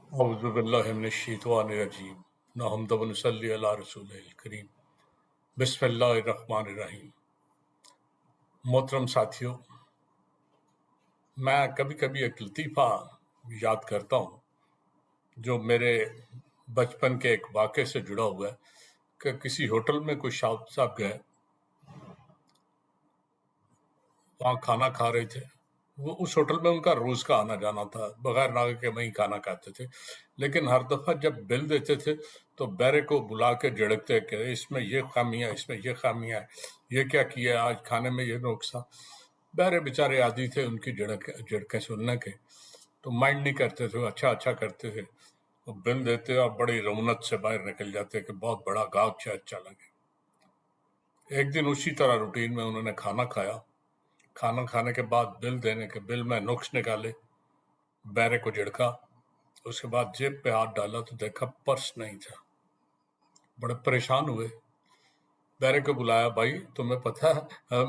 اعوذ باللہ من الشیطان الرجیم نحمد و نصلی علی رسول الکریم بسم اللہ الرحمن الرحیم۔ محترم ساتھیوں، میں کبھی کبھی ایک لطیفہ یاد کرتا ہوں جو میرے بچپن کے ایک واقعے سے جڑا ہوا ہے کہ کسی ہوٹل میں کوئی صاحب گئے، وہاں کھانا کھا رہے تھے۔ وہ اس ہوٹل میں ان کا روز کا آنا جانا تھا، بغیر ناغے کے وہیں کھانا کھاتے تھے، لیکن ہر دفعہ جب بل دیتے تھے تو بیرے کو بلا کے جھڑکتے کہ اس میں یہ خامیاں، اس میں یہ خامیاں، یہ کیا کیا ہے آج کھانے میں، یہ نقصان۔ بیرے بیچارے عادی تھے ان کی جھڑکیں سننے کے، تو مائنڈ نہیں کرتے تھے، اچھا اچھا کرتے تھے، وہ بل دیتے اور بڑی رونت سے باہر نکل جاتے کہ بہت بڑا گاہک شاید چلا گیا۔ ایک دن اسی طرح روٹین میں انہوں نے کھانا کھایا، کھانا کھانے کے بعد بل دینے کے بل میں نقص نکالے، بیرے کو جھڑکا، اس کے بعد جیب پہ ہاتھ ڈالا تو دیکھا پرس نہیں تھا۔ بڑے پریشان ہوئے، بیرے کو بلایا، بھائی تمہیں پتہ ہے،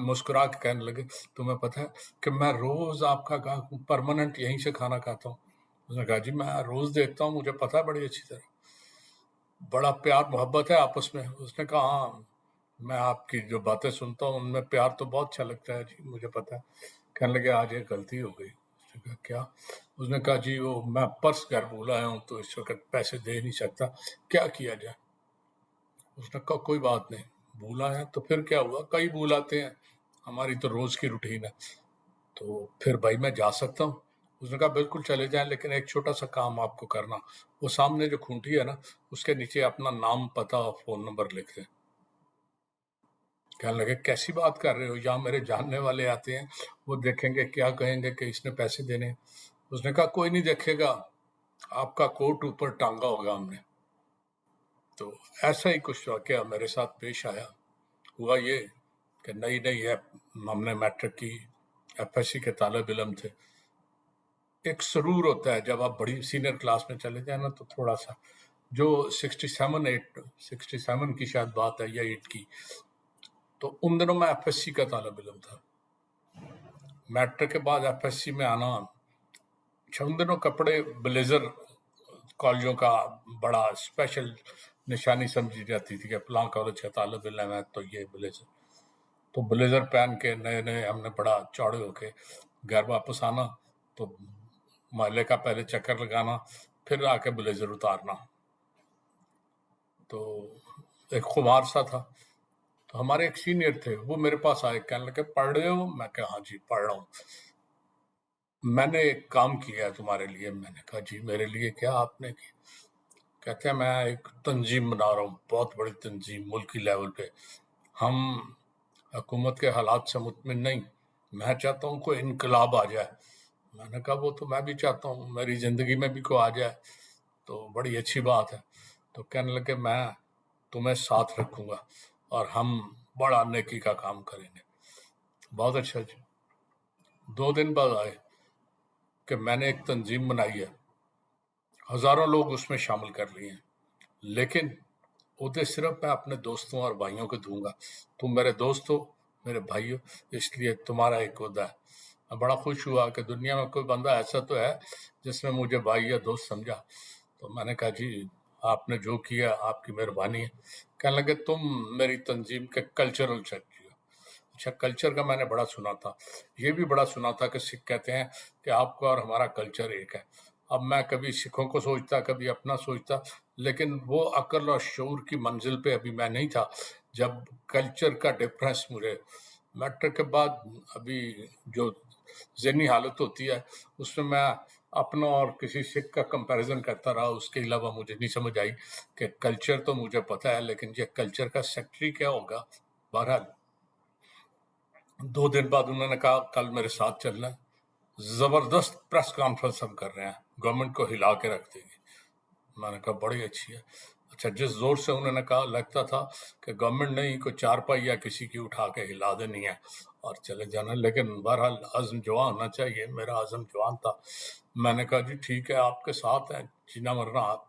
مسکرا کے کہنے لگے، تمہیں پتہ ہے کہ میں روز آپ کا گاہک ہوں، پرماننٹ یہیں سے کھانا کھاتا ہوں۔ اس نے کہا جی میں روز دیکھتا ہوں، مجھے پتہ ہے بڑی اچھی طرح، بڑا پیار محبت ہے آپس میں۔ اس نے کہا ہاں، میں آپ کی جو باتیں سنتا ہوں ان میں پیار تو بہت اچھا لگتا ہے جی، مجھے پتہ ہے۔ کہنے لگے آج ایک غلطی ہو گئی۔ اس نے کہا کیا؟ اس نے کہا جی وہ میں پرس گھر بھول آیا ہوں تو اس وقت پیسے دے نہیں سکتا، کیا کیا جائے؟ اس نے کہا کوئی بات نہیں، بھول آیا تو پھر کیا ہوا، کئی بھول آتے ہیں، ہماری تو روز کی روٹین ہے، تو پھر بھائی میں جا سکتا ہوں؟ اس نے کہا بالکل چلے جائیں، لیکن ایک چھوٹا سا کام آپ کو کرنا، وہ سامنے جو کھونٹی ہے نا اس کے نیچے اپنا نام، پتہ اور فون نمبر لکھ دیں۔ کہنے لگے کیسی بات کر رہے ہو، یہاں میرے جاننے والے آتے ہیں، وہ دیکھیں گے کیا کہیں گے کہ اس نے پیسے دینے ہیں۔ اس نے کہا کوئی نہیں دیکھے گا، آپ کا کوٹ اوپر ٹانگا ہوگا ہم نے۔ تو ایسا ہی کچھ واقعہ میرے ساتھ پیش آیا۔ ہوا یہ کہ نئی نئی ہم نے میٹرک کی، ایف ایس سی کے طالب علم تھے۔ ایک سرور ہوتا ہے جب آپ بڑی سینئر کلاس میں چلے جائیں نا، تو تھوڑا سا جو 67 کی شاید بات ہے یا 8 کی، تو ان دنوں میں ایف ایس سی کا طالب علم تھا۔ میٹرک کے بعد ایف ایس سی میں آنا، ان دنوں کپڑے بلیزر کالجوں کا بڑا اسپیشل نشانی سمجھی جاتی تھی کہ فلاں کالج کا طالب علم ہے تو یہ بلیزر، تو بلیزر پہن کے نئے نئے ہم نے بڑا چوڑے ہو کے گھر واپس آنا، تو محلے کا پہلے چکر لگانا، پھر آ کے بلیزر اتارنا، تو ایک خمار سا تھا۔ تو ہمارے ایک سینئر تھے، وہ میرے پاس آئے، کہنے لگے پڑھ رہے ہو؟ میں کہا ہاں جی پڑھ رہا ہوں۔ میں نے ایک کام کیا ہے تمہارے لیے۔ میں نے کہا جی میرے لیے کیا آپ نے کیا؟ کہتے ہیں میں ایک تنظیم بنا رہا ہوں، بہت بڑی تنظیم ملکی لیول پہ، ہم حکومت کے حالات سے مطمئن نہیں، میں چاہتا ہوں کوئی انقلاب آ جائے۔ میں نے کہا وہ تو میں بھی چاہتا ہوں، میری زندگی میں بھی کوئی آ جائے تو بڑی اچھی بات ہے۔ تو کہنے لگے میں تمہیں ساتھ رکھوں گا اور ہم بڑا نیکی کا کام کریں گے۔ بہت اچھا جی۔ 2 دن بعد آئے کہ میں نے ایک تنظیم بنائی ہے، ہزاروں لوگ اس میں شامل کر لیے ہیں، لیکن عہدے صرف میں اپنے دوستوں اور بھائیوں کو دوں گا، تم میرے دوست ہو، میرے بھائی ہو، اس لیے تمہارا ایک عہدہ ہے۔ میں بڑا خوش ہوا کہ دنیا میں کوئی بندہ ایسا تو ہے جس نے مجھے بھائی یا دوست سمجھا۔ تو میں نے کہا جی آپ نے جو کیا آپ کی مہربانی ہے۔ کہنے لگے تم میری تنظیم کے کلچرل سیکرٹری ہو۔ اچھا کلچر کا میں نے بڑا سنا تھا، یہ بھی بڑا سنا تھا کہ سکھ کہتے ہیں کہ آپ کا اور ہمارا کلچر ایک ہے۔ اب میں کبھی سکھوں کو سوچتا، کبھی اپنا سوچتا، لیکن وہ عقل اور شعور کی منزل پہ ابھی میں نہیں تھا جب کلچر کا ڈفرینس مجھے میٹرک کے بعد ابھی جو ذہنی حالت ہوتی ہے اس میں میں اپنا اور کسی سکھ کا کمپیریزن کرتا رہا۔ اس کے علاوہ مجھے نہیں سمجھ آئی کہ کلچر تو مجھے پتہ ہے لیکن یہ کلچر کا سیکٹری کیا ہوگا۔ بہرحال 2 دن بعد انہوں نے کہا کل میرے ساتھ چلنا ہے، زبردست پریس کانفرنس ہم کر رہے ہیں، گورنمنٹ کو ہلا کے رکھ دیں گے۔ میں نے کہا بڑی اچھی ہے۔ اچھا جس زور سے انہوں نے کہا لگتا تھا کہ گورنمنٹ نہیں کوئی چارپائی یا کسی کی اٹھا کے ہلا دینی ہے اور چلے جانا، لیکن بہرحال عزم جوان ہونا چاہیے، میرا عزم جوان تھا۔ میں نے کہا جی ٹھیک ہے آپ کے ساتھ ہیں، جینا مرنا آپ،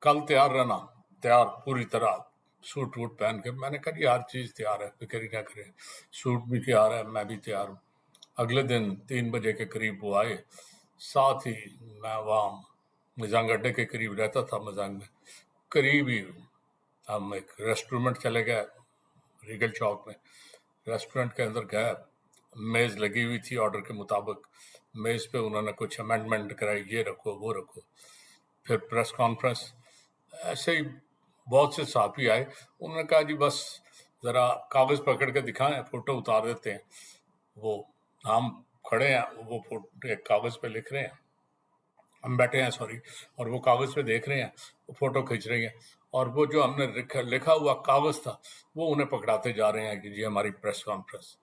کل تیار رہنا، تیار پوری طرح سوٹ ووٹ پہن کے۔ میں نے کہا جی ہر چیز تیار ہے، فکر ہی نہ کریں، سوٹ بھی تیار ہے، میں بھی تیار ہوں۔ اگلے دن 3 بجے کے قریب وہ آئے، ساتھ ہی میں وہاں مزانگ اڈے کے قریب رہتا تھا، مزانگ میں قریب ہی ہم ایک ریسٹورنٹ چلے گئے ریگل چوک میں. ریسٹورنٹ کے اندر گئے، میز لگی ہوئی تھی آرڈر کے مطابق، میز پہ انہوں نے کچھ امینڈمنٹ کرائی، یہ رکھو وہ رکھو. پھر پریس کانفرنس، ایسے ہی بہت سے صحافی آئے. انہوں نے کہا جی بس ذرا کاغذ پکڑ کے دکھائیں، فوٹو اتار دیتے ہیں. وہ ہم کھڑے ہیں، وہ فوٹو ایک کاغذ پہ لکھ رہے ہیں، ہم بیٹھے ہیں سوری، اور وہ کاغذ پہ دیکھ رہے ہیں، وہ فوٹو کھینچ رہی ہیں، اور وہ جو ہم نے لکھا ہوا کاغذ تھا وہ انہیں پکڑاتے جا رہے ہیں کہ جی ہماری پریس کانفرنس.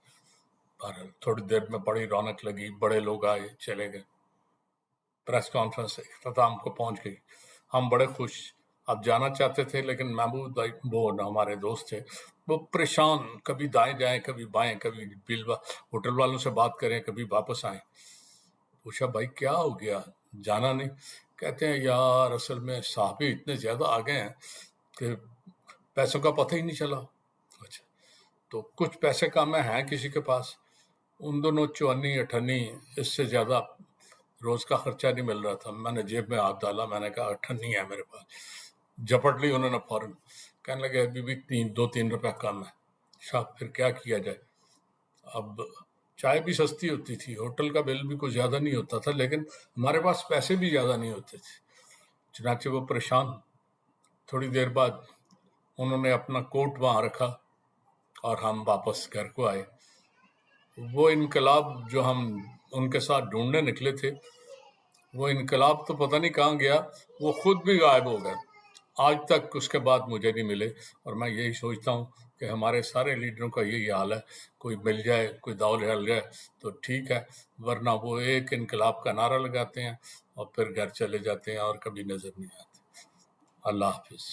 تھوڑی دیر میں بڑی رونق لگی، بڑے لوگ آئے چلے گئے، پریس کانفرنس اختتام کو پہنچ گئی. ہم بڑے خوش، اب جانا چاہتے تھے لیکن محمود بھائی وہ ہمارے دوست تھے، وہ پریشان، کبھی دائیں جائیں کبھی بائیں، کبھی ہوٹل والوں سے بات کریں کبھی واپس آئیں. پوچھا بھائی کیا ہو گیا، جانا نہیں؟ کہتے ہیں یار اصل میں صحافی اتنے زیادہ آ گئے ہیں کہ پیسوں کا پتہ ہی نہیں چلا. اچھا تو کچھ پیسے کم ہیں کسی کے پاس، ان دونوں 54 اس سے زیادہ روز کا خرچہ نہیں مل رہا تھا. میں نے جیب میں ہاتھ ڈالا، میں نے کہا 58 ہے میرے پاس. جپٹ لی انہوں نے فوراً، کہنے لگے ابھی بھی 2-3 روپے کم ہے. اچھا پھر کیا کیا جائے؟ اب چائے بھی سستی ہوتی تھی، ہوٹل کا بل بھی کوئی زیادہ نہیں ہوتا تھا، لیکن ہمارے پاس پیسے بھی زیادہ نہیں ہوتے تھے. چنانچہ وہ پریشان. تھوڑی دیر بعد انہوں نے اپنا کوٹ وہاں رکھا اور ہم واپس گھر کو آئے. وہ انقلاب جو ہم ان کے ساتھ ڈھونڈنے نکلے تھے، وہ انقلاب تو پتہ نہیں کہاں گیا، وہ خود بھی غائب ہو گئے. آج تک اس کے بعد مجھے نہیں ملے، اور میں یہی سوچتا ہوں کہ ہمارے سارے لیڈروں کا یہی حال ہے، کوئی مل جائے، کوئی داؤ ہل جائے تو ٹھیک ہے، ورنہ وہ ایک انقلاب کا نعرہ لگاتے ہیں اور پھر گھر چلے جاتے ہیں اور کبھی نظر نہیں آتے. اللہ حافظ.